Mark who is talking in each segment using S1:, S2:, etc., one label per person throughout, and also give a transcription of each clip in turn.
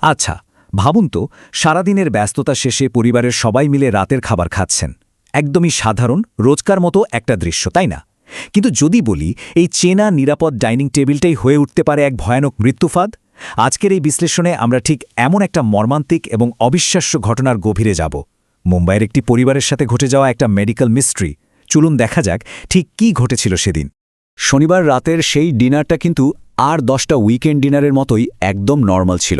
S1: আচ্ছা, ভাবুন তো সারাদিনের ব্যস্ততা শেষে পরিবারের সবাই মিলে রাতের খাবার খাচ্ছেন। একদমই সাধারণ রোজকার মতো একটা দৃশ্য, তাই না? কিন্তু যদি বলি এই চেনা নিরাপদ ডাইনিং টেবিলটাই হয়ে উঠতে পারে এক ভয়ানক মৃত্যুফাঁদ। আজকের এই বিশ্লেষণে আমরা ঠিক এমন একটা মর্মান্তিক এবং অবিশ্বাস্য ঘটনার গভীরে যাব। মুম্বাইয়ের একটি পরিবারের সাথে ঘটে যাওয়া একটা মেডিকেল মিস্ট্রি। চলুন দেখা যাক ঠিক কী ঘটেছিল সেদিন।
S2: শনিবার রাতের সেই ডিনারটা কিন্তু আর 10টা উইকেন্ড ডিনারের মতোই একদম নর্মাল ছিল।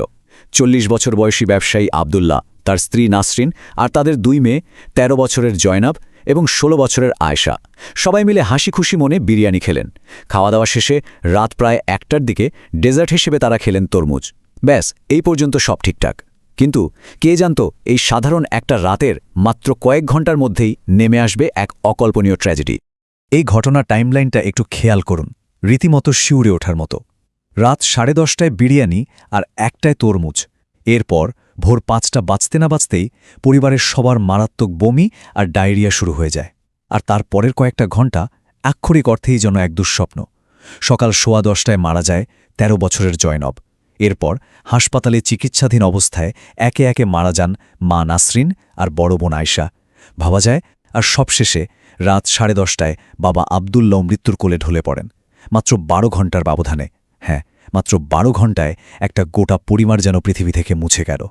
S2: 40 বছর বয়সী ব্যবসায়ী আবদুল্লাহ, তার স্ত্রী নাসরিন আর তাদের 2 মেয়ে 13 বছরের জয়নাব এবং 16 বছরের আয়েশা সবাই মিলে হাসি খুশি মনে বিরিয়ানি খেলেন। খাওয়া দাওয়া শেষে রাত প্রায় 1টার দিকে ডেজার্ট হিসেবে তারা খেলেন তরমুজ। ব্যাস, এই পর্যন্ত সব ঠিকঠাক। কিন্তু কে জানত এই সাধারণ একটা রাতের মাত্র কয়েক ঘন্টার মধ্যেই নেমে আসবে এক অকল্পনীয় ট্র্যাজেডি।
S1: এই ঘটনার টাইমলাইনটা একটু খেয়াল করুন, রীতিমতো শিউরে ওঠার মতো। রাত 10:30টায় বিরিয়ানি আর 1টায় তরমুজ। এরপর ভোর 5টা বাজতে না বাজতেই পরিবারের সবার মারাত্মক বমি আর ডায়রিয়া শুরু হয়ে যায়। আর তার পরের কয়েকটা ঘণ্টা আক্ষরিক অর্থেই যেন এক দুঃস্বপ্ন। সকাল 10:15টায় মারা যায় 13 বছরের জয়নব। এরপর হাসপাতালে চিকিৎসাধীন অবস্থায় একে একে মারা যান মা নাসরিন আর বড় বোন আয়েশা। ভাবা যায়, আর সবশেষে রাত 10:30টায় বাবা আবদুল্লাহ মৃত্যুর কোলে ঢলে পড়েন। মাত্র 12 ঘণ্টার ব্যবধানে। হ্যাঁ, মাত্র 12 ঘণ্টায় একটা গোটা পরিবার যেন পৃথিবী থেকে মুছে গেল।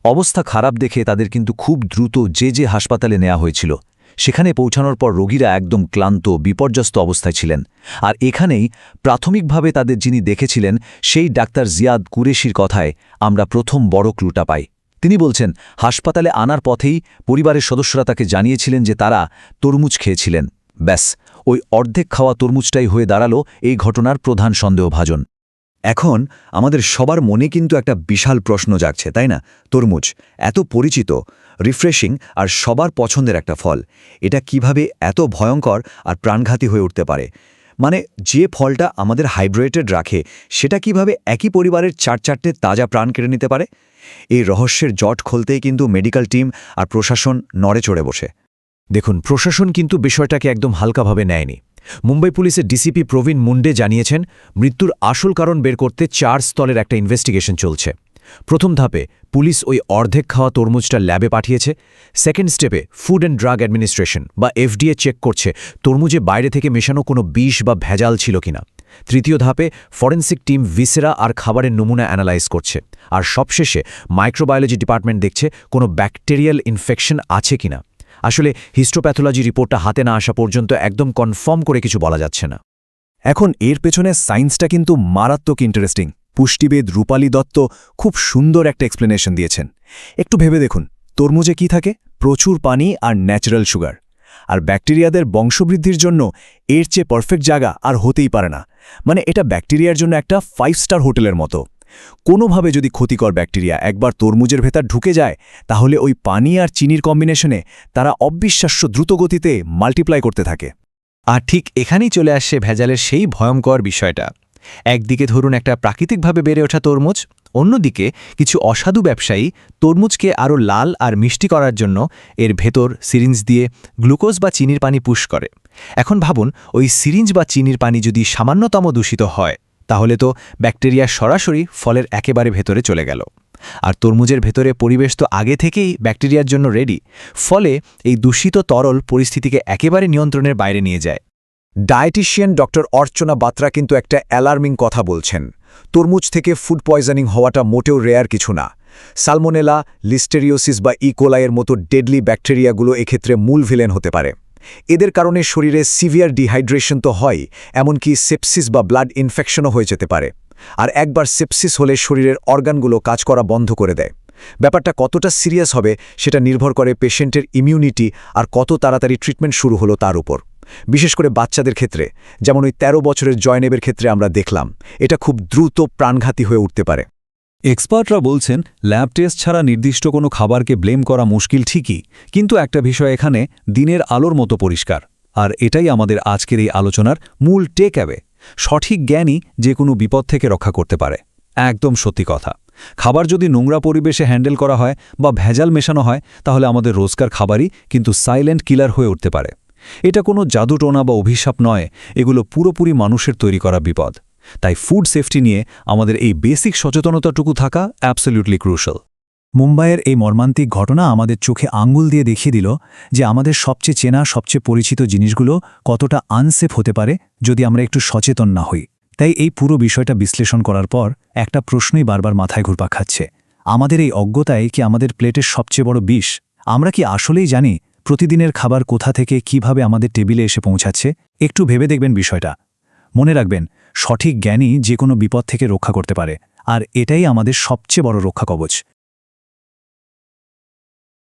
S3: অবস্থা খারাপ দেখে তাদের কিন্তু খুব দ্রুত যে হাসপাতালে নেওয়া হয়েছিল। সেখানে পৌঁছানোর পর রোগীরা একদম ক্লান্ত, বিপর্যস্ত অবস্থায় ছিলেন। আর এখানেই প্রাথমিকভাবে তাদের যিনি দেখেছিলেন সেই ডাক্তার জিয়াদ কুরেশির কথায় আমরা প্রথম বড় ক্লুটা পাই। তিনি বলছেন, হাসপাতালে আনার পথেই পরিবারের সদস্যরা তাকে জানিয়েছিলেন যে তারা তরমুজ খেয়েছিলেন। ব্যাস, ওই অর্ধেক খাওয়া তরমুজটাই হয়ে দাঁড়ালো এই ঘটনার প্রধান সন্দেহভাজন।
S2: এখন আমাদের সবার মনে কিন্তু একটা বিশাল প্রশ্ন জাগছে, তাই না? তরমুজ এত পরিচিত, রিফ্রেশিং আর সবার পছন্দের একটা ফল, এটা কিভাবে এত ভয়ঙ্কর আর প্রাণঘাতী হয়ে উঠতে পারে? মানে যে ফলটা আমাদের হাইড্রেটেড রাখে, সেটা কিভাবে একই পরিবারের 4-4টে তাজা প্রাণ কেড়ে নিতে পারে? এই রহস্যের জট খুলতেই কিন্তু মেডিকেল টিম আর প্রশাসন নড়ে চড়ে বসে।
S1: দেখুন, প্রশাসন কিন্তু বিষয়টাকে একদম হালকাভাবে নেয়নি। মুম্বাই পুলিশের ডিসিপি প্রবীণ মুন্ডে জানিয়েছেন, মৃত্যুর আসল কারণ বের করতে 4 স্তরের একটা ইনভেস্টিগেশন চলছে। প্রথম ধাপে পুলিশ ওই অর্ধেক খাওয়া তরমুজটা ল্যাবে পাঠিয়েছে। সেকেন্ড স্টেপে ফুড অ্যান্ড ড্রাগ অ্যাডমিনিস্ট্রেশন বা এফডিএ চেক করছে তরমুজে বাইরে থেকে মেশানো কোনো বিষ বা ভেজাল ছিল কিনা। তৃতীয় ধাপে ফরেনসিক টিম ভিসেরা আর খাবারের নমুনা অ্যানালাইজ করছে। আর সবশেষে মাইক্রোবায়োলজি ডিপার্টমেন্ট দেখছে কোনো ব্যাকটেরিয়াল ইনফেকশন আছে কিনা। আসলে হিস্টোপ্যাথোলজি রিপোর্টটা হাতে না আসা পর্যন্ত একদম কনফার্ম করে কিছু বলা যাচ্ছে না।
S4: এখন এর পেছনে সায়েন্সটা কিন্তু মারাত্মক ইন্টারেস্টিং। পুষ্টিবিদ রূপালী দত্ত খুব সুন্দর একটা এক্সপ্লেনেশন দিয়েছেন। একটু ভেবে দেখুন, তরমুজে কি থাকে? প্রচুর পানি আর ন্যাচারাল সুগার। আর ব্যাকটেরিয়াদের বংশবৃদ্ধির জন্য এর চেয়ে পারফেক্ট জায়গা আর হতেই পারে না। মানে এটা ব্যাকটেরিয়ার জন্য একটা 5 স্টার হোটেলের মতো। কোনোভাবে যদি ক্ষতিকর ব্যাকটেরিয়া একবার তরমুজের ভেতর ঢুকে যায়, তাহলে ওই পানি আর চিনির কম্বিনেশনে তারা অবিশ্বাস্য দ্রুতগতিতে মাল্টিপ্লাই করতে থাকে।
S3: আর ঠিক এখানেই চলে আসছে ভেজালের সেই ভয়ঙ্কর বিষয়টা। একদিকে ধরুন একটা প্রাকৃতিকভাবে বেড়ে ওঠা তরমুজ, অন্যদিকে কিছু অসাধু ব্যবসায়ী তরমুজকে আরও লাল আর মিষ্টি করার জন্য এর ভেতর সিরিঞ্জ দিয়ে গ্লুকোজ বা চিনির পানি পুশ করে। এখন ভাবুন, ওই সিরিঞ্জ বা চিনির পানি যদি সামান্যতম দূষিত হয়, তাহলে তো ব্যাকটেরিয়া সরাসরি ফলের একেবারে ভেতরে চলে গেল। আর তরমুজের ভেতরে পরিবেশ তো আগে থেকেই ব্যাকটেরিয়ার জন্য রেডি। ফলে এই দূষিত তরল পরিস্থিতিকে একেবারে নিয়ন্ত্রণের বাইরে নিয়ে যায়।
S4: ডায়েটিশিয়ান ডক্টর অর্চনা বাত্রা কিন্তু একটা অ্যালার্মিং কথা বলছেন। তরমুজ থেকে ফুড পয়জনিং হওয়াটা মোটেও রেয়ার কিছু না। সালমোনেলা, লিস্টেরিওসিস বা ইকোলাইয়ের মতো ডেডলি ব্যাকটেরিয়াগুলো এক্ষেত্রে মূল ভিলেন হতে পারে। এদের কারণে শরীরে সিভিয়ার ডিহাইড্রেশন তো হয়, এমনকি সেপসিস বা ব্লাড ইনফেকশনও হয়ে যেতে পারে। আর একবার সেপসিস হলে শরীরের অর্গানগুলো কাজ করা বন্ধ করে দেয়। ব্যাপারটা কতটা সিরিয়াস হবে সেটা নির্ভর করে পেশেন্টের ইমিউনিটি আর কত তাড়াতাড়ি ট্রিটমেন্ট শুরু হলো তার উপর। বিশেষ করে বাচ্চাদের ক্ষেত্রে, যেমন ওই 13 বছরের জয়নেবের ক্ষেত্রে আমরা দেখলাম, এটা খুব দ্রুত প্রাণঘাতী হয়ে উঠতে পারে।
S5: এক্সপার্টরা বলছেন, ল্যাব টেস্ট ছাড়া নির্দিষ্ট কোনো খাবারকে ব্লেম করা মুশকিল ঠিকই, কিন্তু একটা বিষয় এখানে দিনের আলোর মতো পরিষ্কার। আর এটাই আমাদের আজকের এই আলোচনার মূল টেক অ্যাওয়ে। সঠিক জ্ঞানই যে কোনো বিপদ থেকে রক্ষা করতে পারে। একদম সত্যি কথা। খাবার যদি নোংরা পরিবেশে হ্যান্ডেল করা হয় বা ভেজাল মেশানো হয়, তাহলে আমাদের রোজকার খাবারই কিন্তু সাইলেন্ট কিলার হয়ে উঠতে পারে। এটা কোনো জাদুটোনা বা অভিশাপ নয়, এগুলো পুরোপুরি মানুষের তৈরি করা বিপদ। তাই ফুড সেফটি নিয়ে আমাদের এই বেসিক সচেতনতাটুকু থাকা অ্যাবসলিউটলি ক্রুশাল।
S1: মুম্বাইয়ের এই মর্মান্তিক ঘটনা আমাদের চোখে আঙ্গুল দিয়ে দেখিয়ে দিল যে আমাদের সবচেয়ে চেনা সবচেয়ে পরিচিত জিনিসগুলো কতটা আনসেফ হতে পারে যদি আমরা একটু সচেতন না হই। তাই এই পুরো বিষয়টা বিশ্লেষণ করার পর একটা প্রশ্নই বারবার মাথায় ঘুরপাক খাচ্ছে, আমাদের এই অজ্ঞতাই কি আমাদের প্লেটের সবচেয়ে বড় বিষ? আমরা কি আসলেই জানি প্রতিদিনের খাবার কোথা থেকে কিভাবে আমাদের টেবিলে এসে পৌঁছাচ্ছে? একটু ভেবে দেখবেন বিষয়টা। মনে রাখবেন, সঠিক জ্ঞানই যে কোনো বিপদ থেকে রক্ষা করতে পারে, আর এটাই আমাদের সবচেয়ে বড় রক্ষা কবচ।